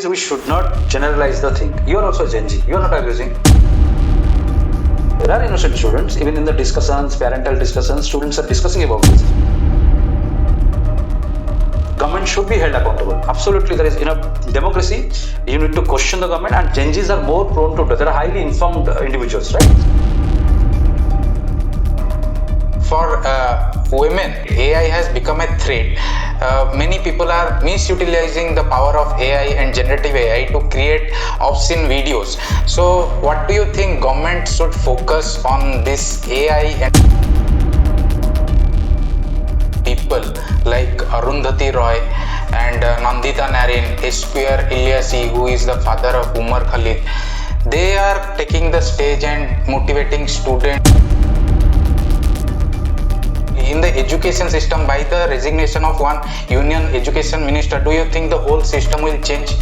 We should not generalize the thing. You are also Gen Z. You are not abusing. There are innocent students. Even in the discussions, parental discussions, students are discussing about this. Government should be held accountable. Absolutely, there is enough democracy. You need to question the government, and Gen Zs are more prone to do. They are highly informed individuals, right? For women, AI has become a threat. Many people are misutilizing the power of AI and generative AI to create obscene videos. So, what do you think government should focus on this AI and people like Arundhati Roy and Nandita Narine, SQR Ilyasi, who is the father of Umar Khalid? They are taking the stage and motivating students. In the education system, by the resignation of one union education minister, do you think the whole system will change?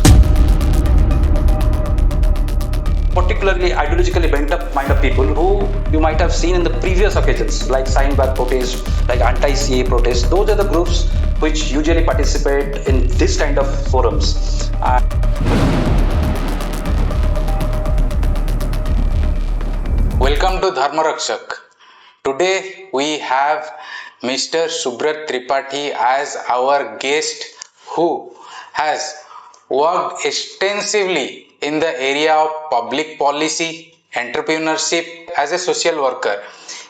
Particularly ideologically bent up mind of people who you might have seen in the previous occasions, like sign back protest, like anti-CA protest. Those are the groups which usually participate in this kind of forums. Welcome to Dharmorakhyak. Today we have Mr. Subrat Tripathy as our guest, who has worked extensively in the area of public policy, entrepreneurship as a social worker.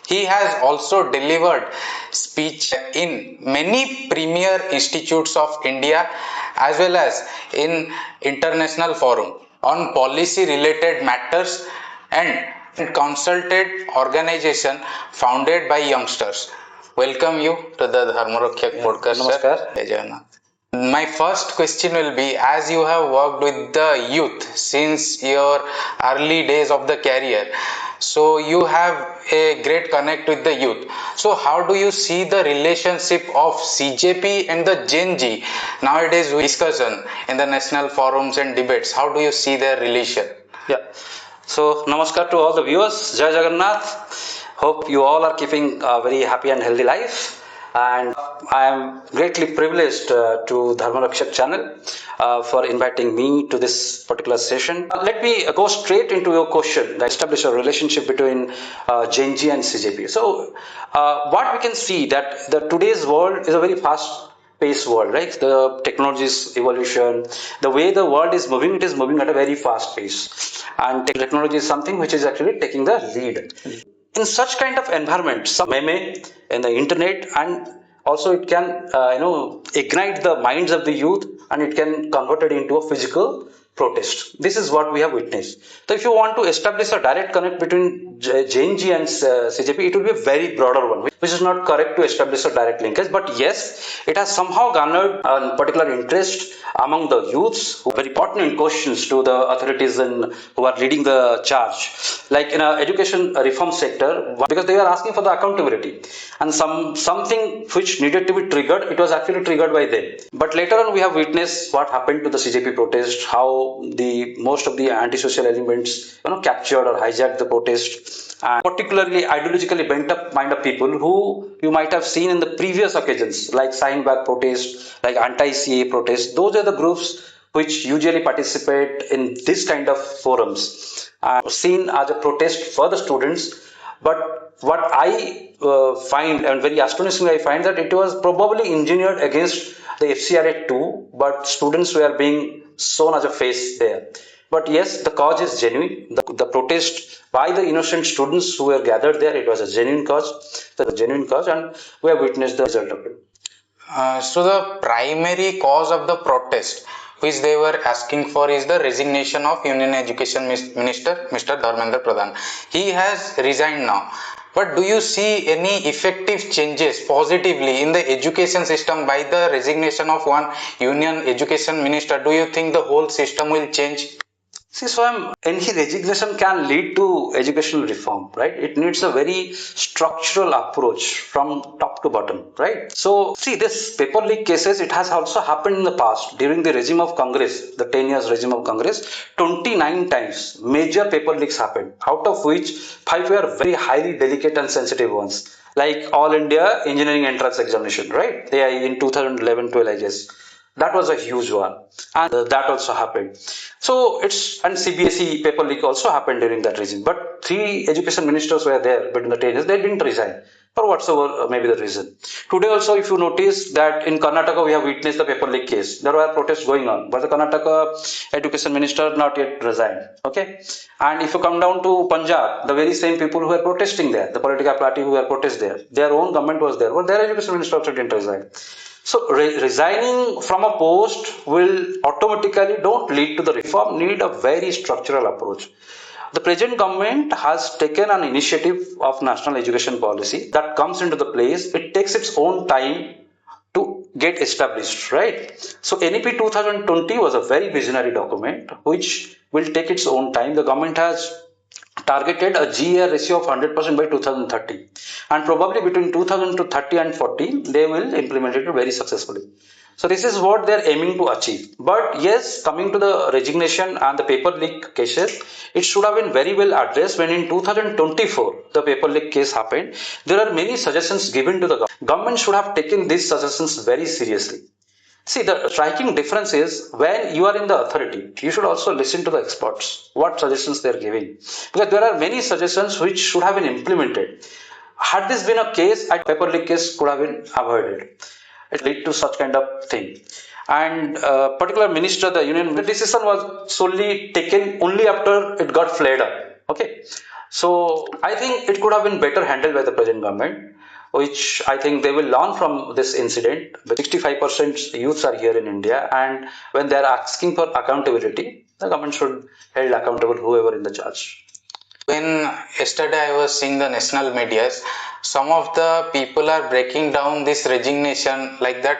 He has also delivered speech in many premier institutes of India as well as in international forum on policy related matters and consulted organization founded by youngsters. Welcome you to the Dharmorakhyak Podcast. Namaskar. Jai Jagannath. My first question will be, as you have worked with the youth since your early days of the career, so you have a great connect with the youth. So how do you see the relationship of CJP and the Gen Z nowadays with discussion in the national forums and debates? How do you see their relation? Yeah. So, namaskar to all the viewers. Jai Jagannath. Hope you all are keeping a very happy and healthy life. And I am greatly privileged to Dharmorakhyak channel for inviting me to this particular session. Let me go straight into your question, establish a relationship between Gen Z and CJP. So, what we can see that the today's world is a very fast-paced world, right? The technology's evolution, the way the world is moving, it is moving at a very fast pace. And technology is something which is actually taking the lead. In such kind of environment, some meme in the internet, and also it can ignite the minds of the youth, and it can convert it into a physical protest. This is what we have witnessed. So if you want to establish a direct connect between Gen Z and CJP, it will be a very broader one, which is not correct to establish a direct linkage. But yes, it has somehow garnered a particular interest among the youths who are very pertinent questions to the authorities and who are leading the charge. Like in a education reform sector, because they are asking for the accountability, and something which needed to be triggered, it was actually triggered by them. But later on, we have witnessed what happened to the CJP protest, how the most of the antisocial elements captured or hijacked the protest, and particularly ideologically bent up mind of people who you might have seen in the previous occasions, like sign back protest, like anti-CA protest. Those are the groups which usually participate in this kind of forums, seen as a protest for the students. But what I find, and very astonishing, I find that it was probably engineered against the FCRA too, but students were being shown as a face there. But yes, the cause is genuine. The protest by the innocent students who were gathered there, it was a genuine cause, and we have witnessed the result of it. So the primary cause of the protest which they were asking for is the resignation of Union Education Minister Mr. Dharmendra Pradhan. He has resigned now. But do you see any effective changes positively in the education system by the resignation of one Union Education Minister? Do you think the whole system will change? See, so any resignation can lead to educational reform, right? It needs a very structural approach from top to bottom, right? So, see, this paper leak cases, it has also happened in the past during the regime of Congress, the 10 years regime of Congress. 29 times major paper leaks happened, out of which 5 were very highly delicate and sensitive ones, like All India Engineering Entrance Examination, right? They are in 2011-12, I guess. That was a huge one, and that also happened. So it's and CBSE paper leak also happened during that regime. But three education ministers were there between the 10 years. They didn't resign for whatsoever maybe the reason. Today also, if you notice that in Karnataka we have witnessed the paper leak case. There were protests going on, but the Karnataka education minister not yet resigned. Okay, and if you come down to Punjab, the very same people who were protesting there, the political party who were protesting there, their own government was there, but their education minister also didn't resign. So resigning from a post will automatically don't lead to the reform. Need a very structural approach. The present government has taken an initiative of national education policy that comes into the place. It takes its own time to get established, right? So NEP 2020 was a very visionary document which will take its own time. The government has targeted a GAR ratio of 100% by 2030, and probably between 2030 and 40 they will implement it very successfully. So this is what they are aiming to achieve. But yes, coming to the resignation and the paper leak cases, it should have been very well addressed when in 2024 the paper leak case happened. There are many suggestions given to the government. Government should have taken these suggestions very seriously. See, the striking difference is when you are in the authority, you should also listen to the experts, what suggestions they are giving. Because there are many suggestions which should have been implemented. Had this been a case, a paper leak case could have been avoided. It lead to such kind of thing. And particular minister, the union, the decision was solely taken only after it got flared up. Okay. So I think it could have been better handled by the present government, which I think they will learn from this incident. But 65% youths are here in India, and when they are asking for accountability, the government should hold accountable whoever in the charge. When yesterday I was seeing the national medias, some of the people are breaking down this resignation like that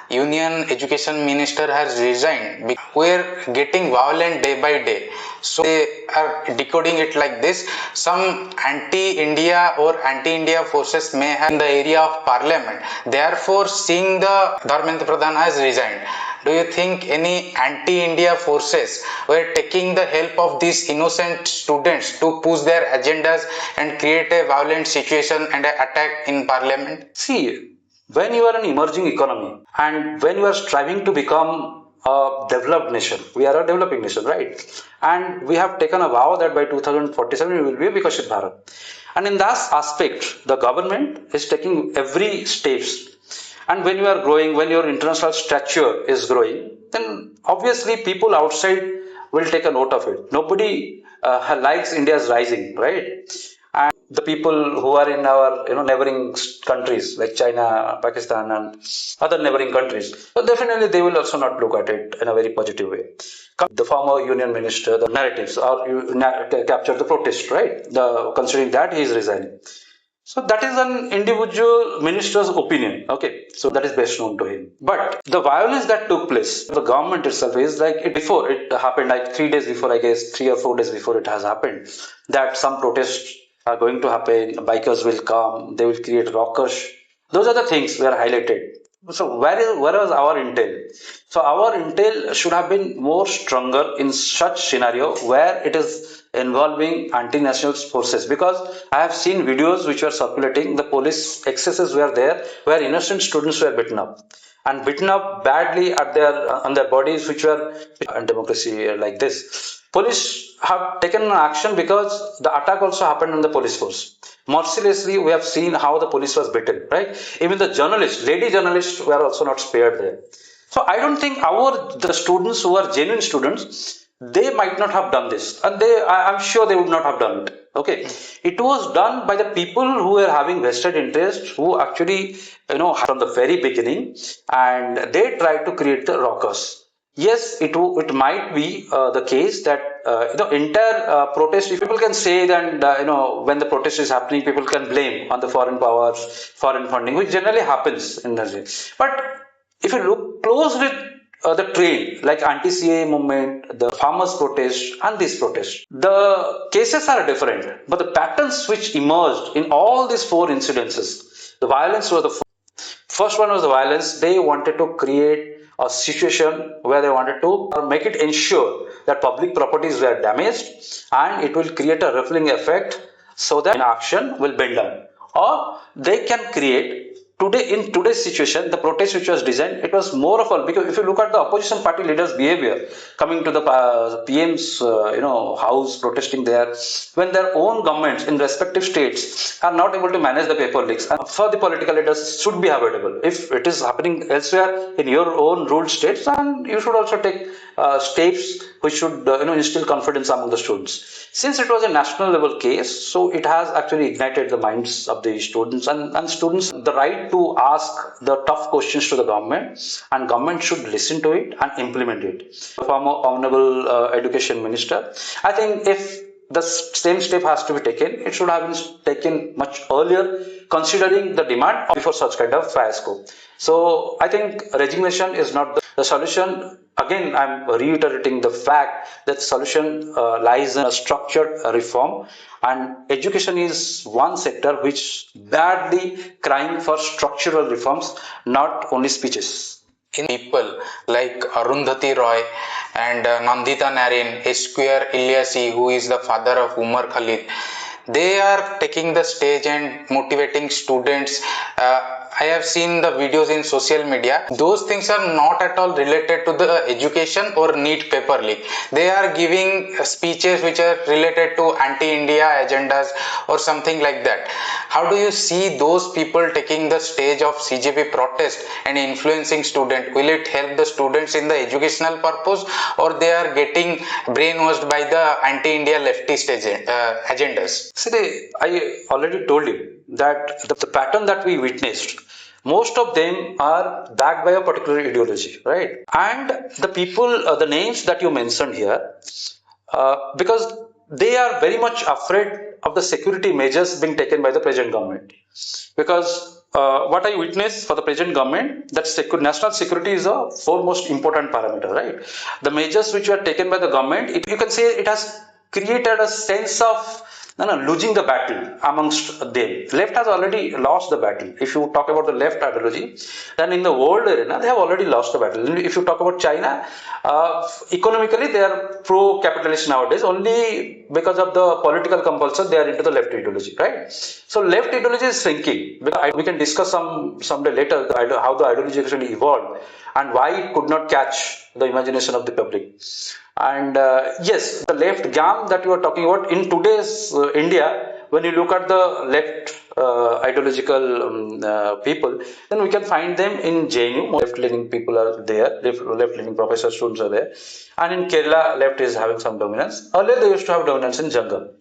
union education minister has resigned. We're getting violent day by day. So they are decoding it like this. Some anti-India or anti-India forces may have in the area of parliament. Therefore, seeing the Dharmendra Pradhan has resigned. Do you think any anti-India forces were taking the help of these innocent students to push their agendas and create a violent situation and an attack in parliament? See, when you are an emerging economy and when you are striving to become a developed nation, we are a developing nation, right? And we have taken a vow that by 2047 we will be a Vikashit Bharat. And in that aspect, the government is taking every steps. And when you are growing, when your international stature is growing, then obviously people outside will take a note of it. Nobody likes India's rising, right? And the people who are in our neighboring countries like China, Pakistan, and other neighboring countries, so definitely they will also not look at it in a very positive way. The former union minister, the narratives are capture the protest, right? Considering that he is resigning. So that is an individual minister's opinion. Okay, so that is best known to him. But the violence that took place, the government itself is like before it happened, like 3 days before, I guess 3 or 4 days before it has happened, that some protests are going to happen. Bikers will come, they will create rockers. Those are the things were highlighted. So where was our intel? So our intel should have been more stronger in such scenario where it is involving anti-national forces, because I have seen videos which were circulating. The police excesses were there where innocent students were beaten up and beaten up badly at their on their bodies, which were and democracy like this. Police have taken an action because the attack also happened on the police force. Mercilessly, we have seen how the police was beaten, right? Even the journalists, lady journalists, were also not spared there. So I don't think the students who are genuine students, they might not have done this, and I'm sure they would not have done it. Okay, it was done by the people who were having vested interest, who actually from the very beginning, and they tried to create the rockers. Yes, it might be the case that entire protest. If people can say that when the protest is happening, people can blame on the foreign powers, foreign funding, which generally happens in Nigeria. But if you look closely the trend, like anti-CA movement, the farmers' protest, and this protest, the cases are different, but the patterns which emerged in all these four incidences, the violence was the first one was the violence. They wanted to create a situation where they wanted to make it ensure that public properties were damaged, and it will create a rippling effect so that action will bend down. Or they can create today, in today's situation, the protest which was designed, it was more of a, because if you look at the opposition party leaders' behavior coming to the PM's house protesting there, when their own governments in respective states are not able to manage the paper leaks, and for the political leaders should be avoidable. If it is happening elsewhere in your own ruled states, and you should also take steps which should instill confidence among the students. Since it was a national level case, so it has actually ignited the minds of the students, and students the right to ask the tough questions to the government, and government should listen to it and implement it. Former Honorable Education Minister, I think if the same step has to be taken, it should have been taken much earlier, considering the demand before such kind of fiasco. So I think resignation is not the solution. Again, I'm reiterating the fact that the solution lies in a structured reform, and education is one sector which badly crying for structural reforms, not only speeches. In people like Arundhati Roy and Nandita Naren, Esquire Ilyasi, who is the father of Umar Khalid, they are taking the stage and motivating students. I have seen the videos in social media. Those things are not at all related to the education or NEET paper leak. They are giving speeches which are related to anti-India agendas or something like that. How do you see those people taking the stage of CJP protest and influencing students? Will it help the students in the educational purpose, or they are getting brainwashed by the anti-India leftist agendas? See, I already told you that the pattern that we witnessed, most of them are backed by a particular ideology, right? And the people, the names that you mentioned here, because they are very much afraid of the security measures being taken by the present government. Because what I witnessed for the present government, that national security is a foremost important parameter, right? The measures which were taken by the government, you can say it has created a sense of losing the battle amongst them. Left has already lost the battle. If you talk about the left ideology, then in the world arena, they have already lost the battle. If you talk about China, economically they are pro-capitalist nowadays. Only because of the political compulsion, they are into the left ideology, right? So left ideology is shrinking. We can discuss someday later how the ideology actually evolved and why it could not catch the imagination of the public. And yes, the left gam that you are talking about in today's India, when you look at the left ideological people, then we can find them in JNU. Left-leaning people are there, left-leaning professor students are there. And in Kerala, left is having some dominance. Earlier, they used to have dominance in jungle.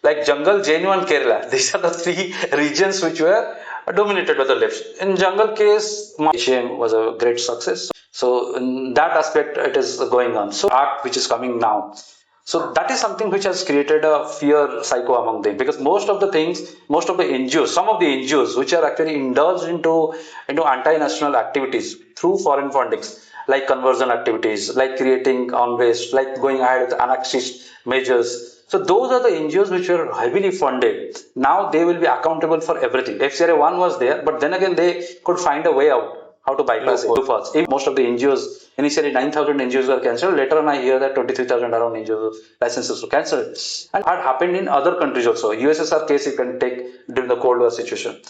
Like jungle, JNU and Kerala, these are the three regions which were dominated by the left. In jungle case, HM was a great success. So in that aspect, it is going on. So art which is coming now. So that is something which has created a fear psycho among them, because most of the things, most of the NGOs, some of the NGOs which are actually indulged into anti-national activities through foreign fundings, like conversion activities, like creating unrest, like going ahead with anarchist measures. So those are the NGOs which were heavily funded. Now they will be accountable for everything. FCRA 1 was there, but then again they could find a way out. How to bypass it. If most of the NGOs, initially 9,000 NGOs were cancelled, later on I hear that 23,000 around NGOs licenses were cancelled. And that happened in other countries also. USSR case you can take during the Cold War situation.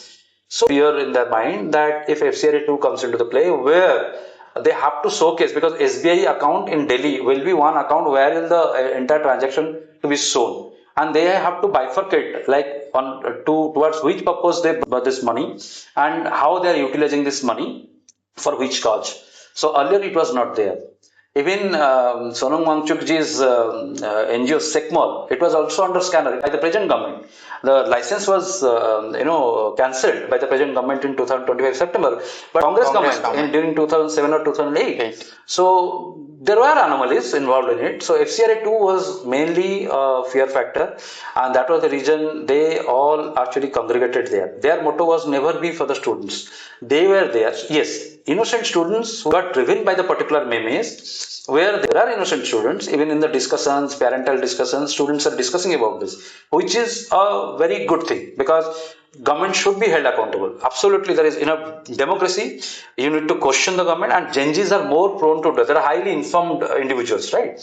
So fear in their mind that if FCRA 2 comes into the play, where they have to showcase, because SBI account in Delhi will be one account where will the entire transaction to be shown. And they have to bifurcate, like towards which purpose they bought this money and how they are utilizing this money for which cause. So earlier it was not there. Even Sonam Wangchukji's NGO SECMOL, it was also under scanner by the present government. The license was cancelled by the present government in 2025 September, but Congress government during 2007 or 2008. So there were anomalies involved in it. So FCRA 2 was mainly a fear factor, and that was the reason they all actually congregated there. Their motto was never be for the students. They were there. Yes, innocent students who got driven by the particular memes, where there are innocent students, even in the discussions, parental discussions, students are discussing about this, which is a very good thing, because government should be held accountable. Absolutely, there is in a democracy, you need to question the government, and Gen Zs are more prone to that. They are highly informed individuals, right?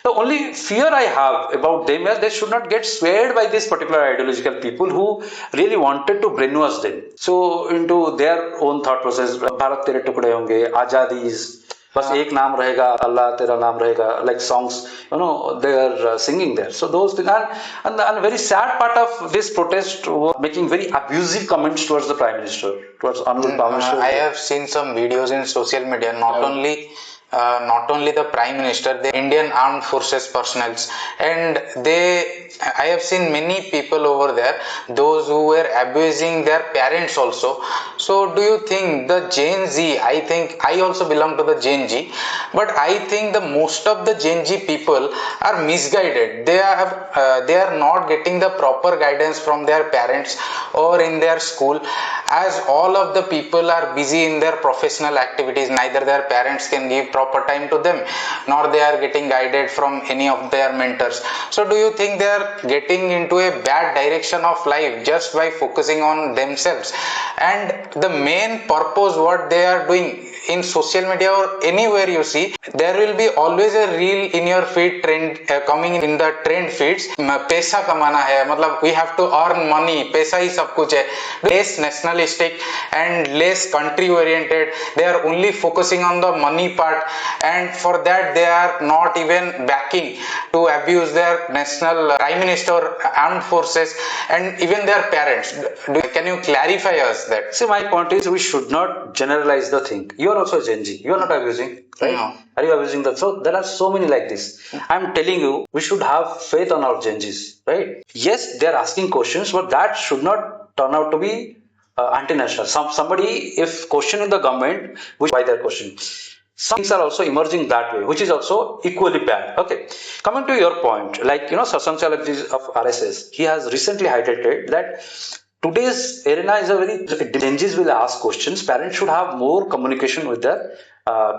The only fear I have about them is they should not get swayed by these particular ideological people who really wanted to brainwash them. So into their own thought process, Bharat tere tukde honge, Azadis, बस एक नाम रहेगा अल्लाह तेरा नाम रहेगा like songs they are singing there. So those things and very sad part of this protest was making very abusive comments towards the Prime Minister, towards Honorable Prime Minister. I have seen some videos in social media, not only the Prime Minister, the Indian Armed Forces personnel, and I have seen many people over there, those who were abusing their parents also. So do you think the Gen Z, I think I also belong to the Gen Z, but I think the most of the Gen Z people are misguided. They are not getting the proper guidance from their parents or in their school, as all of the people are busy in their professional activities. Neither their parents can give proper time to them, nor they are getting guided from any of their mentors. So do you think they are getting into a bad direction of life just by focusing on themselves? And the main purpose what they are doing in social media or anywhere you see, there will be always a reel in your feed trend coming in the trend feeds. पैसा कमाना है, मतलब we have to earn money, पैसा ही सब कुछ है. Less nationalistic and less country oriented. They are only focusing on the money part, and for that they are not even backing to abuse their national prime minister, armed forces, and even their parents. Can you clarify us that? See, my point is we should not generalize the thing. You are also Gen Z. You are not abusing, right? No. Are you abusing that? So there are so many like this. I'm telling you, we should have faith on our Gen Zs, right? Yes, they are asking questions, but that should not turn out to be anti-national. Somebody, if questioning the government, which by their question. Some things are also emerging that way, which is also equally bad. Okay, coming to your point, like Sasan Chalakji of RSS, he has recently highlighted that today's arena is a very Gen Zs will ask questions. Parents should have more communication with their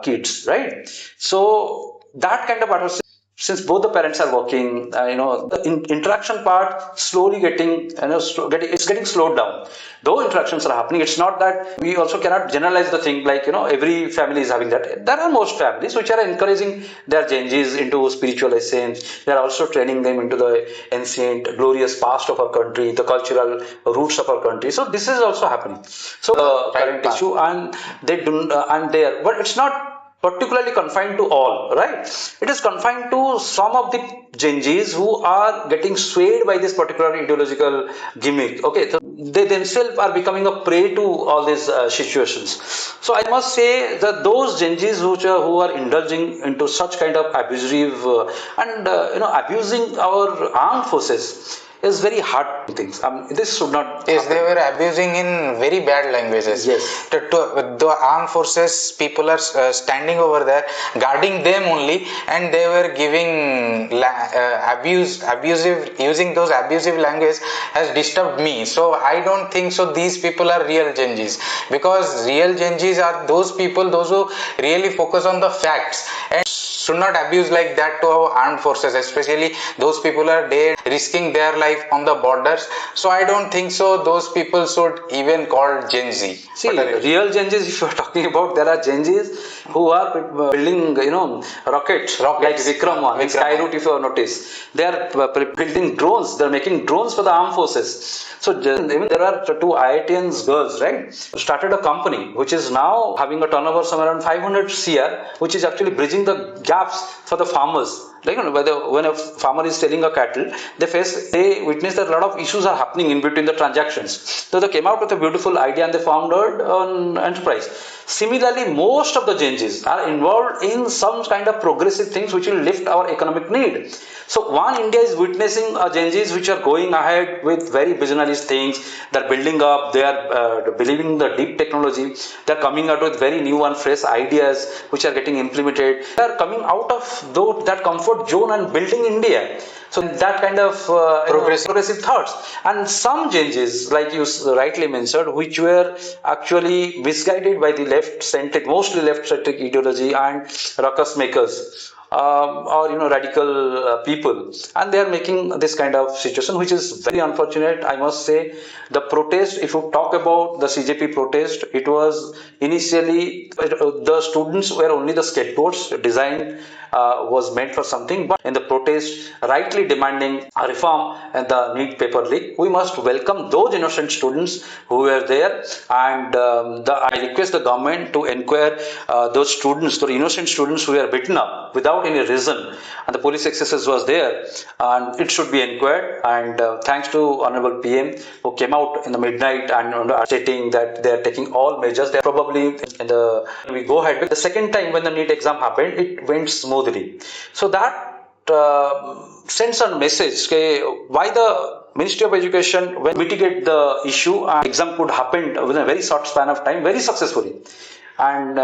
kids, right? So that kind of advice, since both the parents are working, the interaction part slowly it's getting slowed down. Though interactions are happening, it's not that we also cannot generalize the thing like every family is having that. There are most families which are encouraging their Gen Zs into spiritual essence. They are also training them into the ancient, glorious past of our country, the cultural roots of our country. So this is also happening. So the current issue, and they do, and there, but it's not particularly confined to all, right? It is confined to some of the Gen Zs who are getting swayed by this particular ideological gimmick. Okay, so they themselves are becoming a prey to all these situations. So I must say that those Gen Zs who are indulging into such kind of abusive and abusing our armed forces is very hard things. This should not. Yes, they were abusing in very bad languages. Yes. The armed forces people are standing over there, guarding them only, and they were giving abusive, using those abusive language has disturbed me. So I don't think so. These people are real Gen Zs, because real Gen Zs are those people, those who really focus on the facts and should not abuse like that to our armed forces, especially those people are risking their life on the borders. So I don't think so those people should even call Gen Z. See, real Gen Zs, if you are talking about, there are Gen Zs who are building rockets like Vikram one in Skyroot, if you have noticed. They are building drones. They are making drones for the armed forces. So even there are two IITians girls, right, who started a company which is now having a turnover somewhere around 500 CR, which is actually bridging the gaps for the farmers. Like when a farmer is selling a cattle, they witness that a lot of issues are happening in between the transactions. So they came out with a beautiful idea and they founded an enterprise. Similarly, most of the Gen Zs are involved in some kind of progressive things which will lift our economic need. So India is witnessing Gen Zs which are going ahead with very visionary things. They're building up, they are believing in the deep technology. They're coming out with very new and fresh ideas which are getting implemented. They're coming out of that comfort zone and building India. So that kind of progressive thoughts. And some Gen Zs, like you rightly mentioned, which were actually misguided by the left-centric, mostly left-centric ideology and ruckus makers, or radical people, and they are making this kind of situation, which is very unfortunate. I must say, the protest. If you talk about the CJP protest, it was initially the students were only the scapegoats. Design was meant for something, but in the protest, rightly demanding a reform and the NEET paper leak, we must welcome those innocent students who were there, and I request the government to inquire those students, the innocent students who were beaten up without any reason, and the police excesses was there, and it should be inquired. And thanks to Honorable PM who came out in the midnight and stating that they are taking all measures. They are probably in the we go ahead with the second time when the NEET exam happened, it went smoothly. So that sends a message why the Ministry of Education when mitigate the issue and exam could happen within a very short span of time very successfully. And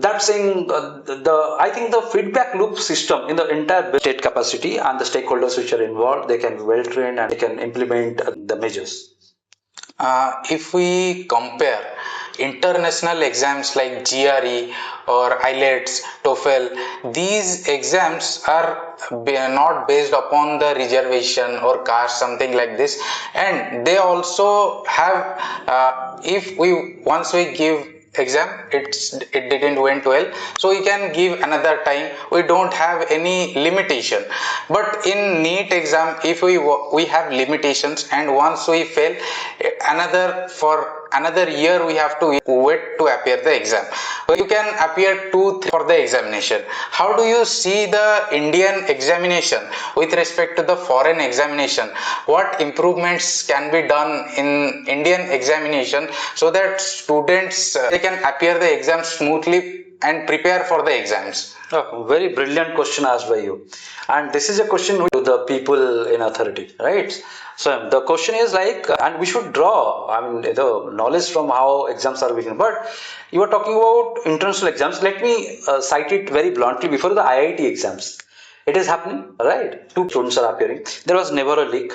that's saying I think the feedback loop system in the entire state capacity and the stakeholders which are involved, they can be well trained and they can implement the measures. If we compare international exams like GRE or IELTS, TOEFL, these exams are not based upon the reservation or caste, something like this, and they also have if we once we give exam it didn't went well, so we can give another time. We don't have any limitation, but in NEET exam if we have limitations, and once we fail, for another year we have to wait to appear the exam. You can appear 2-3 for the examination. How do you see the Indian examination with respect to the foreign examination? What improvements can be done in Indian examination so that students they can appear the exam smoothly and prepare for the exams? Oh, very brilliant question asked by you, and this is a question to the people in authority, right? So the question is like, and we should draw, I mean, the knowledge from how exams are being. But you are talking about international exams. Let me cite it very bluntly. Before the IIT exams, it is happening, right? Two students are appearing. There was never a leak.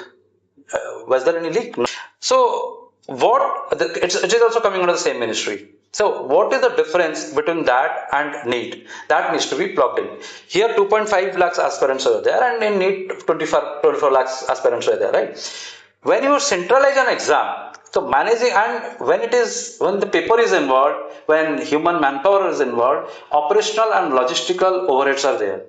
Was there any leak? No. So it is also coming under the same ministry. So what is the difference between that and NEET? That needs to be plugged in. Here 2.5 lakhs aspirants are there, and in NEET 24 lakhs aspirants are there, right? When you centralize an exam, so managing, and when the paper is involved, when human manpower is involved, operational and logistical overheads are there.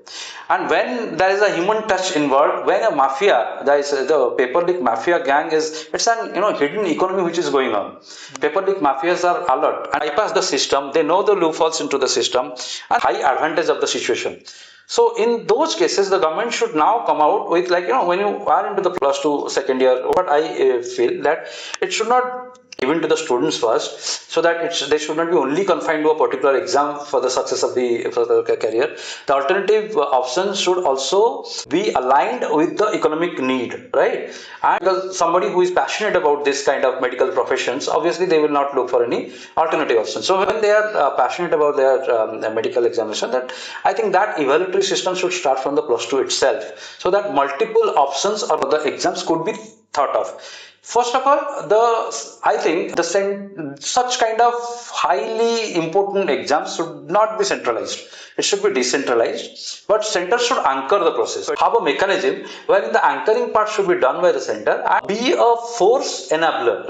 And when there is a human touch involved, when a mafia, there is the paper leak mafia gang it's an hidden economy which is going on. Paper leak mafias are alert and bypass the system. They know the loopholes into the system and high advantage of the situation. So in those cases, the government should now come out with when you are into the plus two second year, what I feel that it should not given to the students first, so that they should not be only confined to a particular exam for the success of the career. The alternative options should also be aligned with the economic need, right? And because somebody who is passionate about this kind of medical professions, obviously they will not look for any alternative option. So when they are passionate about their medical examination, that I think that evaluatory system should start from the plus two itself, so that multiple options or the exams could be thought of. First of all, I think such kind of highly important exams should not be centralized. It should be decentralized, but center should anchor the process. Have a mechanism where the anchoring part should be done by the center and be a force enabler,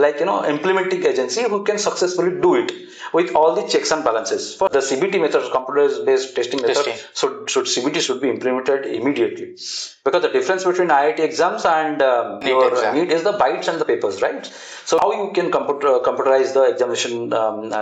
implementing agency who can successfully do it with all the checks and balances. For the CBT method, computer-based testing method, CBT should be implemented immediately, because the difference between IIT exams and your NEET is the bytes and the papers, right? So how you can computerize the examination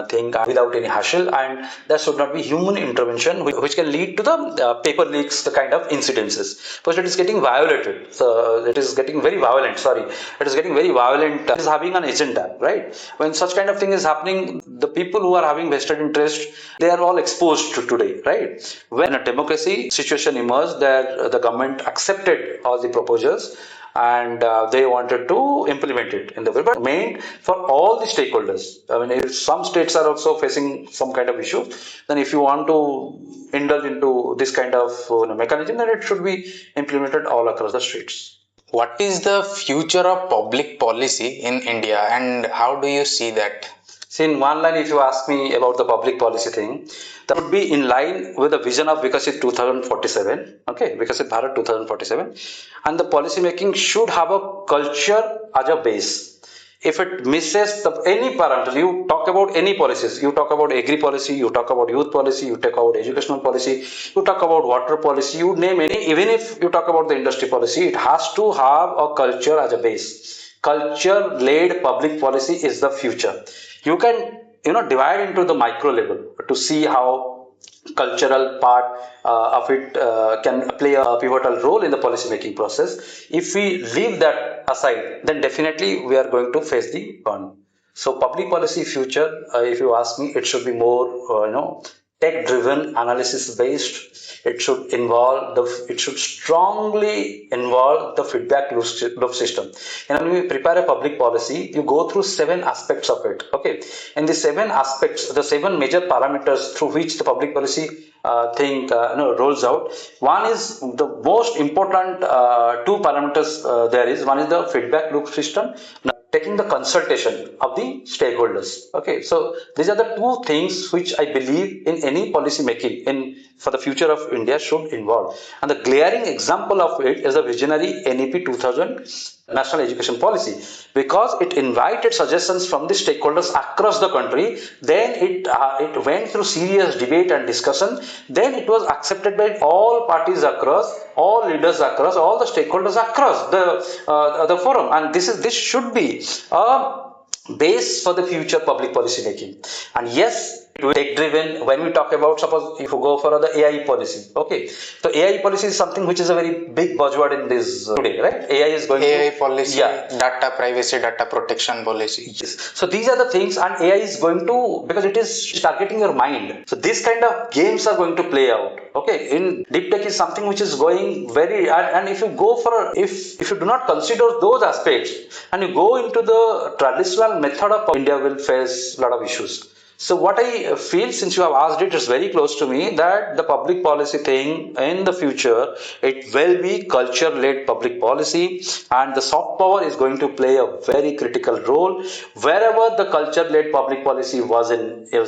thing without any hassle, and there should not be human intervention which can lead to the paper leaks, the kind of incidences. Because it is getting violated. So it is getting very violent. It is getting very violent. It is having an agenda, right? When such kind of thing is happening, the people who are having vested interest, they are all exposed to today, right? When a democracy situation emerged, that the government accepted all the proposals and they wanted to implement it in the way, but meant for all the stakeholders. I mean, if some states are also facing some kind of issue, then if you want to indulge into this kind of mechanism, then it should be implemented all across the states. What is the future of public policy in India, and how do you see that? See, in one line, if you ask me about the public policy thing, that would be in line with the vision of Vikasit 2047. Okay, Vikasit Bharat 2047, and the policy making should have a culture as a base. If it misses any parameter, you talk about any policies, you talk about agri policy, you talk about youth policy, you talk about educational policy, you talk about water policy, you name any, even if you talk about the industry policy, it has to have a culture as a base. Culture led public policy is the future. You can divide into the micro level to see how cultural part of it can play a pivotal role in the policy making process. If we leave that aside, then definitely we are going to face the burn. So public policy future, if you ask me, it should be more tech driven, analysis based. It should it should strongly involve the feedback loop system. And when we prepare a public policy, you go through 7 aspects of it. Okay, and the 7 aspects, the 7 major parameters through which the public policy thing rolls out. One is the most important 2 parameters. There is one is the feedback loop system, taking the consultation of the stakeholders. Okay, so these are the 2 things which I believe in any policy making in for the future of India should involve, and the glaring example of it is the visionary NEP 2000 National Education Policy, because it invited suggestions from the stakeholders across the country. Then it went through serious debate and discussion. Then it was accepted by all parties across, all leaders across, all the stakeholders across the forum, and this should be a base for the future public policy making. And yes, tech driven. When we talk about, suppose if you go for the AI policy, okay, so AI policy is something which is a very big buzzword in this today, right? AI is going AI to, policy, yeah, data privacy, data protection policy. yes. So these are the things, and AI is going to, because it is targeting your mind. So this kind of games are going to play out. Okay, in deep tech is something which is going very, and if you go for, if you do not consider those aspects and you go into the traditional method of, India will face a lot of issues. So what I feel, since you have asked it, it's very close to me that the public policy thing in the future, it will be culture-led public policy, and the soft power is going to play a very critical role. Wherever the culture-led public policy it was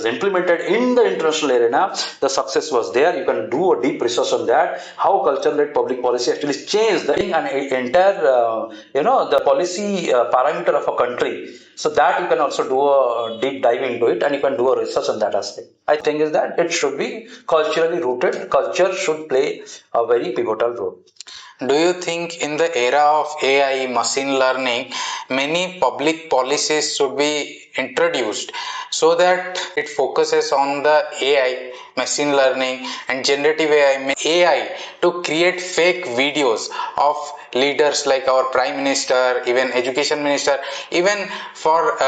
implemented in the international arena, the success was there. You can do a deep research on that, how culture-led public policy actually changed the entire, the policy parameter of a country. So that you can also do a deep dive into it, and you can do a research on that aspect. I think is that it should be culturally rooted. Culture should play a very pivotal role. Do you think in the era of AI, machine learning, many public policies should be introduced so that it focuses on the AI, machine learning, and generative AI to create fake videos of leaders like our Prime Minister, even Education Minister, even for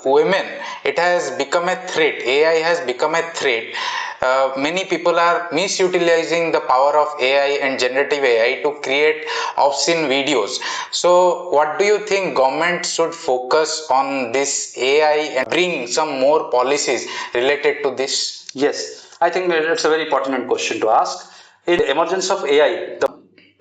women? It has become a threat. AI has become a threat. Many people are misutilizing the power of AI and generative AI to create obscene videos. So what do you think government should focus on this AI and bring some more policies related to this? Yes, I think it's a very pertinent question to ask. In the emergence of AI,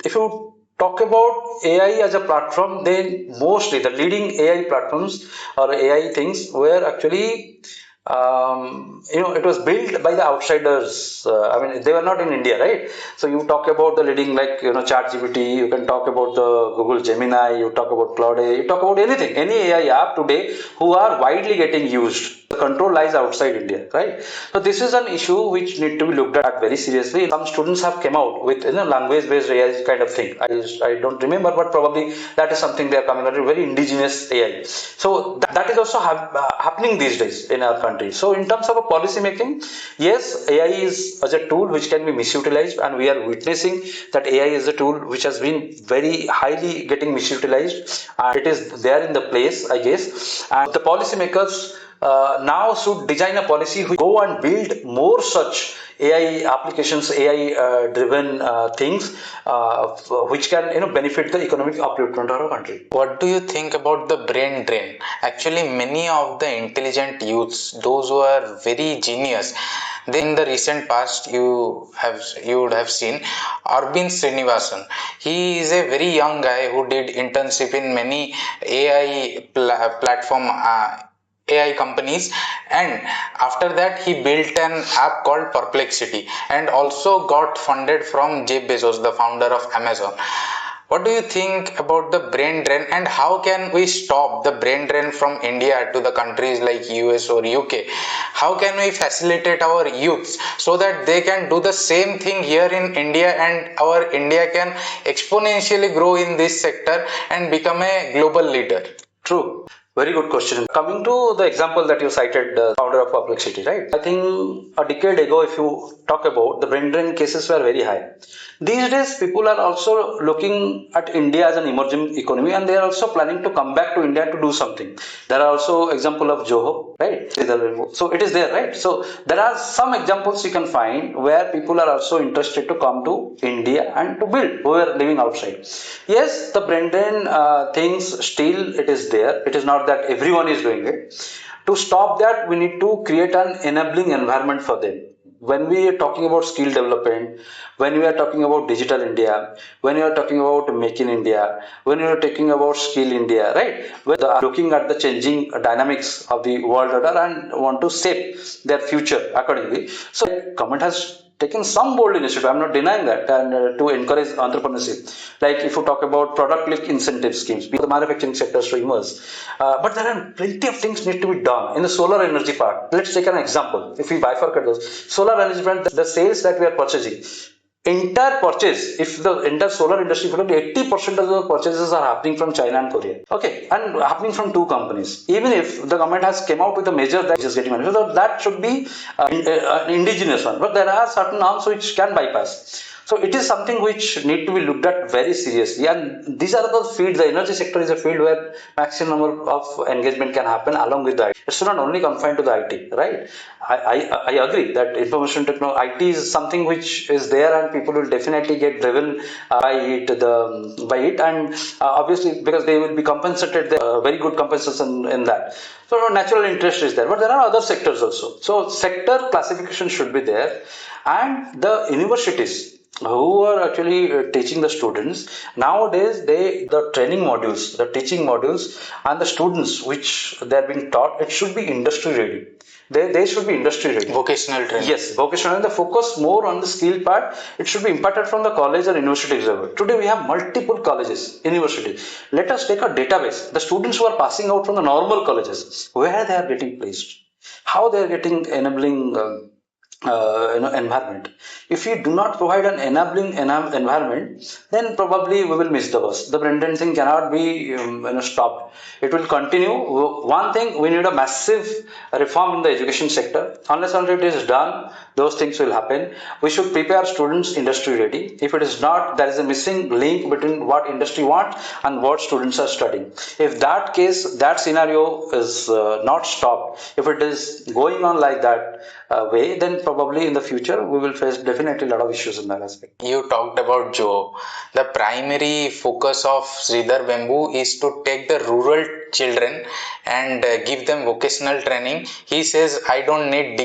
if you talk about AI as a platform, then mostly the leading AI platforms or AI things were actually, it was built by the outsiders. I mean, they were not in India, right? So you talk about the leading, like, ChatGPT, you can talk about the Google Gemini, you talk about Claude, you talk about anything, any AI app today who are widely getting used. The control lies outside India, right? So this is an issue which need to be looked at very seriously. Some students have come out with language-based AI kind of thing. I don't remember, but probably that is something they are coming out with, very indigenous AI. So that is also happening these days in our country. So in terms of a policy making, yes, AI is as a tool which can be misutilized, and we are witnessing that AI is a tool which has been very highly getting misutilized, and it is there in the place, I guess. And the policymakers now should design a policy which go and build more such AI applications, AI driven things which can benefit the economic upliftment of our country. What do you think about the brain drain? Actually, many of the intelligent youths, those who are very genius, in the recent past you would have seen Arvind Srinivasan. He is a very young guy who did internship in many AI platform. AI companies, and after that he built an app called Perplexity and also got funded from Jeff Bezos, the founder of Amazon. What do you think about the brain drain, and how can we stop the brain drain from India to the countries like US or UK? How can we facilitate our youths so that they can do the same thing here in India, and our India can exponentially grow in this sector and become a global leader? True. Very good question. Coming to the example that you cited, the founder of Perplexity, right? I think a decade ago, if you talk about, the brain drain cases were very high. These days, people are also looking at India as an emerging economy, and they are also planning to come back to India to do something. There are also example of Joho, right? So it is there, right? So there are some examples you can find where people are also interested to come to India and to build who are living outside. Yes, the brain drain things still it is there. It is not that everyone is doing it. To stop that, we need to create an enabling environment for them. When we are talking about skill development, when we are talking about digital India, when we are talking about make in India, when we are talking about skill India, right? When they are looking at the changing dynamics of the world order and want to shape their future accordingly. So government has taken some bold initiative. I'm not denying that, and to encourage entrepreneurship. Like if you talk about product link incentive schemes, the manufacturing sectors to emerge. But there are plenty of things need to be done in the solar energy part. Let's take an example. If we bifurcate those solar energy part, the sales that we are purchasing, entire purchase, if the entire solar industry, 80% of the purchases are happening from China and Korea. Okay, and happening from two companies. Even if the government has came out with a measure that is getting managed, so that should be an indigenous one. But there are certain norms which can bypass. So it is something which need to be looked at very seriously, and these are the fields. The energy sector is a field where maximum number of engagement can happen along with the IT. It's not only confined to the IT, right? I agree that information technology IT is something which is there, and people will definitely get driven by it, and obviously because they will be compensated, very good compensation in that. So natural interest is there, but there are other sectors also. So sector classification should be there, and the universities who are actually teaching the students nowadays, the training modules, the teaching modules, and the students which they are being taught, it should be industry ready. They should be industry ready. Vocational training. Yes, vocational, and the focus more on the skill part. It should be imparted from the college or university level. Today we have multiple colleges, universities. Let us take a database. The students who are passing out from the normal colleges, where they are getting placed, how they are getting enabling environment. If we do not provide an enabling environment, then probably we will miss the bus. The brain drain thing cannot be stopped. It will continue. One thing, we need a massive reform in the education sector. Unless until it is done, those things will happen. We should prepare students industry ready. If it is not, there is a missing link between what industry wants and what students are studying. If that case, that scenario is not stopped, if it is going on like that way, then probably in the future we will face definitely a lot of issues in that aspect. You talked about Joe. The primary focus of Sridhar Bamboo is to take the rural children and give them vocational training. He says, I don't need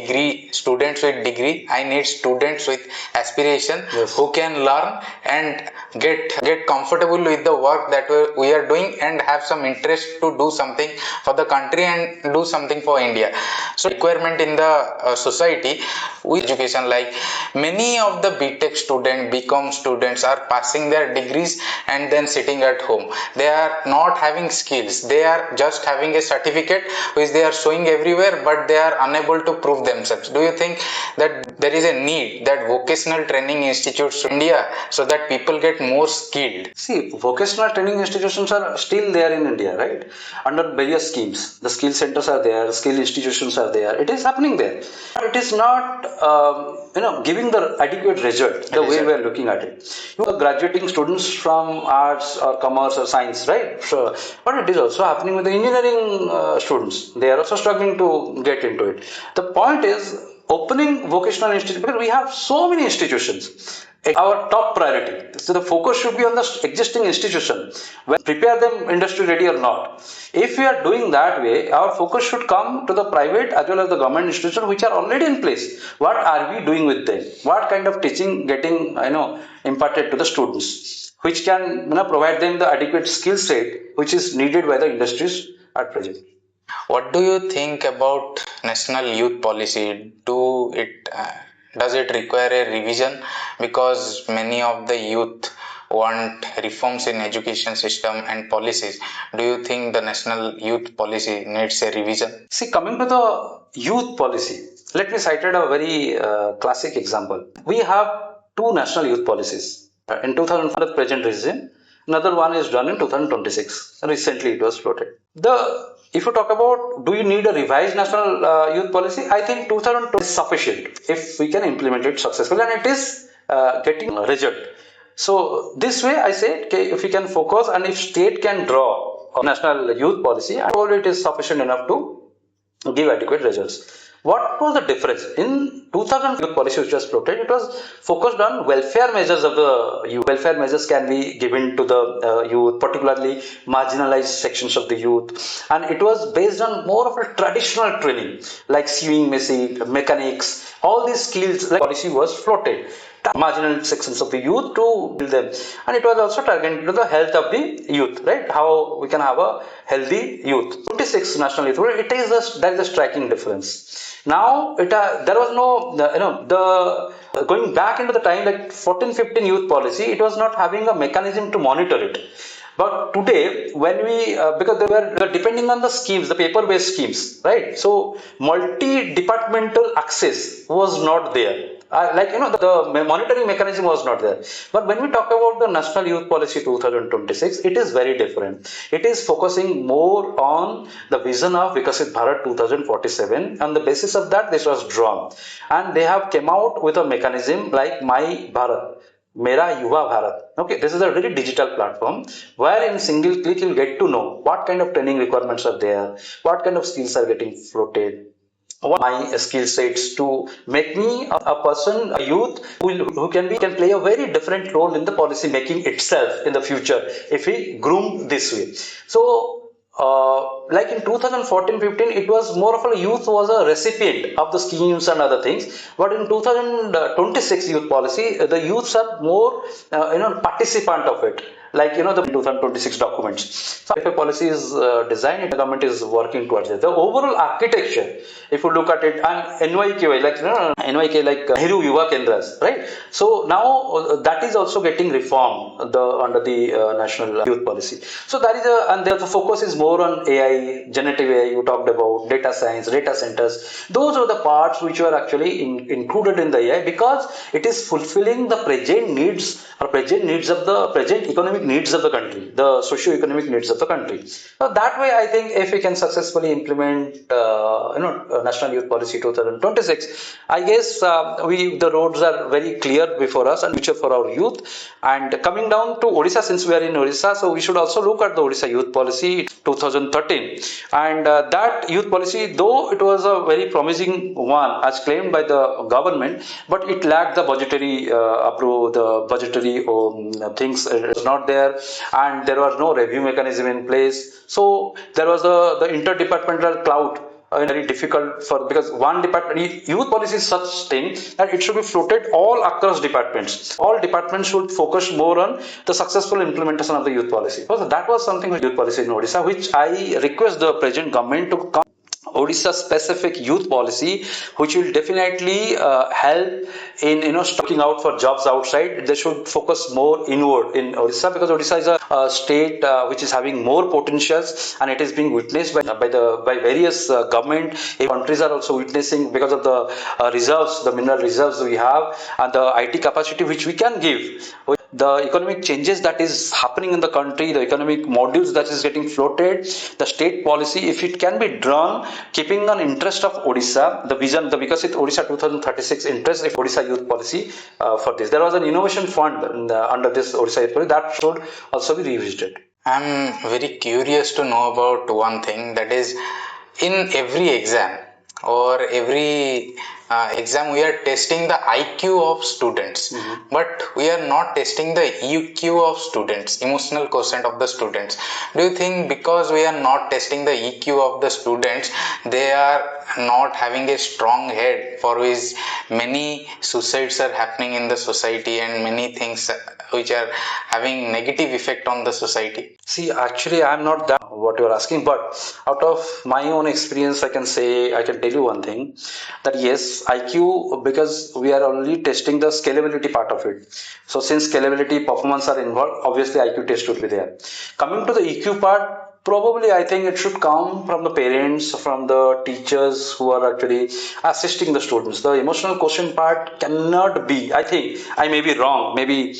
students with degree. I need students with aspiration, yes, who can learn and get comfortable with the work that we are doing and have some interest to do something for the country and do something for India. So requirement in the society with education, like many of the BTech students, BCom students are passing their degrees and then sitting at home. They are not having skills. They are just having a certificate which they are showing everywhere, but they are unable to prove themselves. Do you think that there is a need that vocational training institutes in India so that people get more skilled? See, vocational training institutions are still there in India, right? Under various schemes. The skill centers are there, skill institutions are there. It is happening there. But it is not giving the adequate result the way we are looking at it. You are graduating students from arts or commerce or science, right? So, but it is also happening with the engineering students. They are also struggling to get into it. The point is opening vocational institutions, because we have so many institutions. Our top priority. So the focus should be on the existing institution, whether prepare them industry ready or not. If we are doing that way, our focus should come to the private as well as the government institutions which are already in place. What are we doing with them? What kind of teaching getting imparted to the students, which can provide them the adequate skill set which is needed by the industries at present. What do you think about national youth policy? Does it require a revision? Because many of the youth want reforms in education system and policies. Do you think the national youth policy needs a revision? See, coming to the youth policy, let me cite a very classic example. We have two national youth policies. In 2004, the present regime, another one is done in 2026. Recently, it was floated. If you talk about do you need a revised national youth policy, I think 2020 is sufficient if we can implement it successfully, and it is getting a result. So this way, I say, okay, if we can focus and if state can draw a national youth policy, I told it is sufficient enough to give adequate results. What was the difference? In 2000 youth policy which was floated, it was focused on welfare measures of the youth. Welfare measures can be given to the youth, particularly marginalized sections of the youth. And it was based on more of a traditional training, like sewing mechanics, all these skills, like policy was floated marginal sections of the youth to build them, and it was also targeted to the health of the youth, right? How we can have a healthy youth. 26 national youth, there is a striking difference. Now there was no the going back into the time like 14-15 youth policy, it was not having a mechanism to monitor it. But today, when we because they were depending on the schemes, the paper-based schemes, right? So multi-departmental access was not there. The monitoring mechanism was not there. But when we talk about the National Youth Policy 2026, it is very different. It is focusing more on the vision of Vikasit Bharat 2047. On the basis of that, this was drawn, and they have came out with a mechanism like My Bharat. Mera Yuva Bharat. Okay, this is a very digital platform where in single click you'll get to know what kind of training requirements are there, what kind of skills are getting floated, what my skill sets to make me a person, a youth who can play a very different role in the policy making itself in the future if we groom this way. So like in 2014-15, it was more of a youth was a recipient of the schemes and other things. But in 2026 youth policy, the youths are more, participant of it. Like the 2026 documents. So if a policy is designed, the government is working towards it. The overall architecture, if you look at it, and NYK like NYK like Nehru Yuva Kendras, right? So now that is also getting reformed under the national youth policy. So that is and the focus is more on AI, generative AI. You talked about data science, data centers. Those are the parts which are actually included in the AI because it is fulfilling the present needs or present needs of the present economic needs of the country, the socio-economic needs of the country. So that way, I think if we can successfully implement, National Youth Policy 2026, I guess the roads are very clear before us and future for our youth. And coming down to Odisha, since we are in Odisha, so we should also look at the Odisha Youth Policy 2013. And that youth policy, though it was a very promising one as claimed by the government, but it lacked the budgetary approval, the budgetary things was not there, and there was no review mechanism in place. So there was the interdepartmental cloud. Very difficult for because one department youth policy is such thing that it should be floated all across departments. All departments should focus more on the successful implementation of the youth policy. So that was something with youth policy in Odisha, which I request the present government to come Odisha specific youth policy, which will definitely help in stocking out for jobs outside. They should focus more inward in Odisha because Odisha is a state which is having more potentials, and it is being witnessed by various government. Countries are also witnessing because of the reserves, the mineral reserves we have, and the IT capacity which we can give. The economic changes that is happening in the country, the economic modules that is getting floated, the state policy, if it can be drawn, keeping an interest of Odisha, the vision, the Vikasit Odisha 2036 interest of Odisha youth policy for this. There was an innovation fund under this Odisha youth policy that should also be revisited. I'm very curious to know about one thing, that is in every exam or every exam we are testing the IQ of students, but we are not testing the EQ of students, emotional quotient of the students. Do you think because we are not testing the EQ of the students, they are not having a strong head, for which many suicides are happening in the society and many things which are having negative effect on the society? See, actually, I'm not that what you're asking, but out of my own experience, I can tell you one thing that yes, IQ, because we are only testing the scalability part of it. So, since scalability performance are involved, obviously IQ test would be there. Coming to the EQ part, probably I think it should come from the parents, from the teachers who are actually assisting the students. The emotional quotient part cannot be, I think, I may be wrong, maybe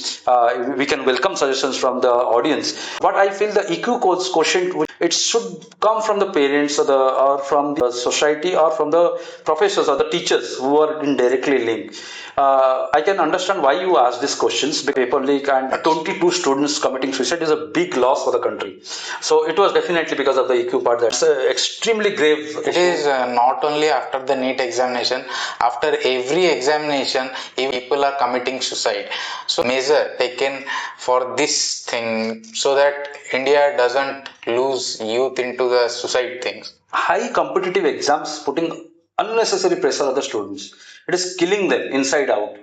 we can welcome suggestions from the audience. But I feel the EQ quotient, it should come from the parents or from the society or from the professors or the teachers who are indirectly linked. I can understand why you ask these questions. Paper leak and 22 students committing suicide is a big loss for the country. So it was definitely because of the EQ part. That's extremely grave. It is not only after the NEET examination, after every examination, if people are committing suicide. So measure taken for this thing so that India doesn't lose youth into the suicide things. High competitive exams putting unnecessary pressure on the students. It is killing them inside out.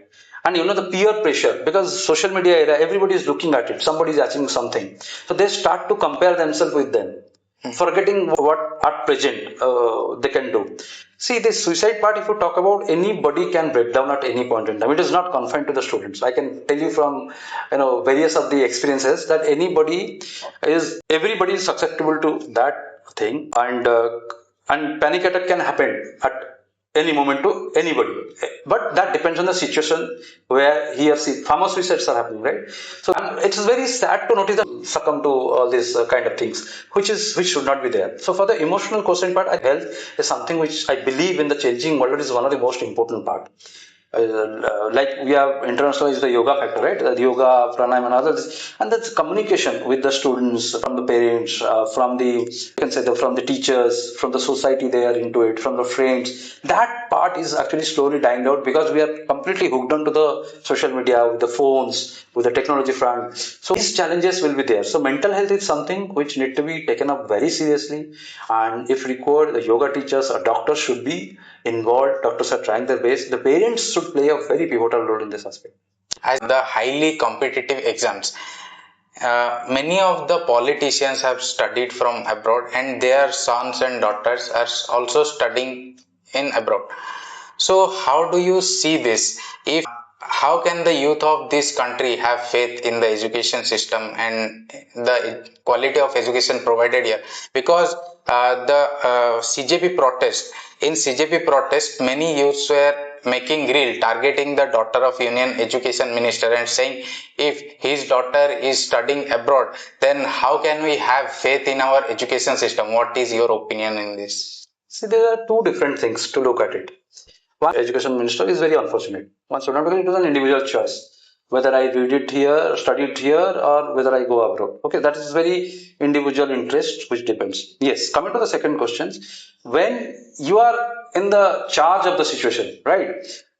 And the peer pressure, because social media era, everybody is looking at it, somebody is achieving something, so they start to compare themselves with them, forgetting what at present they can do. See, this suicide part, if you talk about, anybody can break down at any point in time. It is not confined to the students. I can tell you from various of the experiences that everybody is susceptible to that thing, and panic attack can happen at any moment to anybody, but that depends on the situation where he or she, farmer suicides are happening, right? So it's very sad to notice that succumb to all these kind of things, which should not be there. So for the emotional quotient part, health is something which I believe in the changing world is one of the most important part. Like we have internationalized the yoga factor, right? The yoga, pranayama, and others, and that's communication with the students, from the parents, from the you can say from the teachers, from the society they are into it, from the friends. That part is actually slowly dying out because we are completely hooked onto the social media, with the phones, with the technology front. So these challenges will be there. So mental health is something which need to be taken up very seriously, and if required, the yoga teachers or doctors should be involved. Doctors are trying their best. The parents should play a very pivotal role in this aspect. As the highly competitive exams, many of the politicians have studied from abroad and their sons and daughters are also studying in abroad. So how do you see this? If how can the youth of this country have faith in the education system and the quality of education provided here? Because the CJP protest, in CJP protest, many youths were making reel targeting the daughter of Union Education Minister and saying if his daughter is studying abroad, then how can we have faith in our education system? What is your opinion in this? See, there are two different things to look at it. One, education minister is very unfortunate. One should not, because it was an individual choice whether I read it here, study it here, or whether I go abroad. Okay, that is very individual interest, which depends. Yes, coming to the second question, when you are in the charge of the situation, right?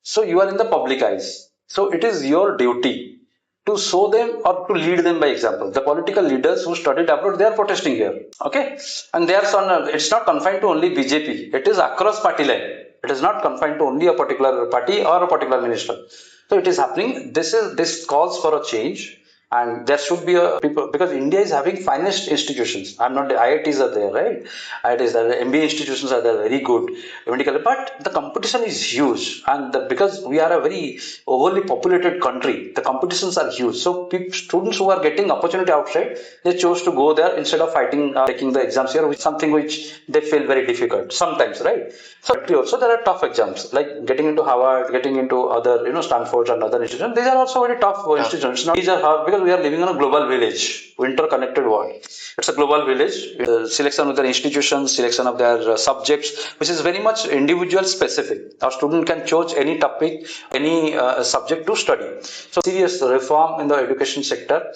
So you are in the public eyes. So it is your duty to show them or to lead them by example. The political leaders who studied abroad, they are protesting here. Okay, and they are it's not confined to only BJP. It is across party line. It is not confined to only a particular party or a particular minister. So it is happening. This calls for a change, and there should be a people, because India is having finest institutions. I'm not, the IITs are there, right? IITs are there, MBA institutions are there, very good medical, but the competition is huge, and because we are a very overly populated country, the competitions are huge. So students who are getting opportunity outside, they chose to go there instead of fighting, taking the exams here, which is something which they feel very difficult sometimes, right? So also there are tough exams like getting into Harvard, getting into other, Stanford and other institutions. These are also very tough institutions. Now, these are hard because we are living in a global village, interconnected world. It's a global village. Selection of their institutions, selection of their subjects, which is very much individual specific. Our student can choose any topic, any subject to study. So serious reform in the education sector,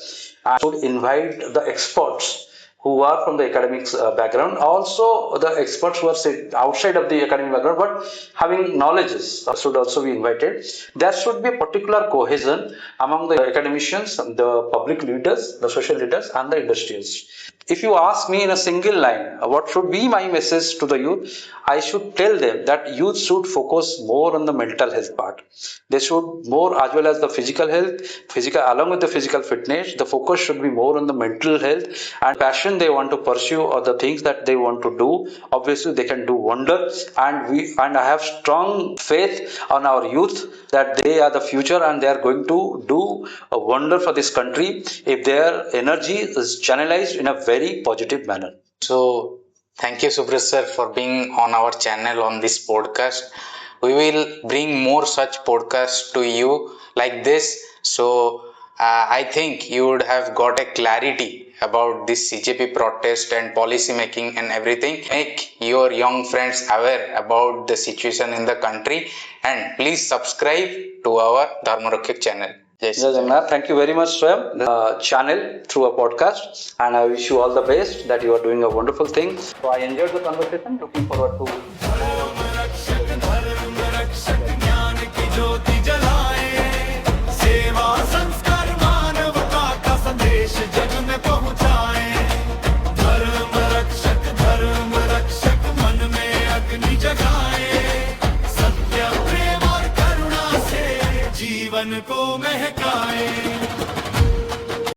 and should invite the experts who are from the academics background, also the experts who are outside of the academic background but having knowledges should also be invited. There should be a particular cohesion among the academicians, the public leaders, the social leaders, and the industrials. If you ask me in a single line, what should be my message to the youth? I should tell them that youth should focus more on the mental health part. They should more as well as the physical health, physical along with the physical fitness. The focus should be more on the mental health and passion they want to pursue or the things that they want to do. Obviously, they can do wonder, and I have strong faith on our youth that they are the future and they are going to do a wonder for this country if their energy is channelized in a very positive manner. So, thank you, Subrat sir, for being on our channel on this podcast. We will bring more such podcasts to you like this. So, I think you would have got a clarity about this CJP protest and policy making and everything. Make your young friends aware about the situation in the country, and please subscribe to our Dharmorakhyak channel. Yes. Jagannath, thank you very much, Swam, the channel through a podcast, and I wish you all the best. That you are doing a wonderful thing. So I enjoyed the conversation. Looking forward to. जीवन को महकाए।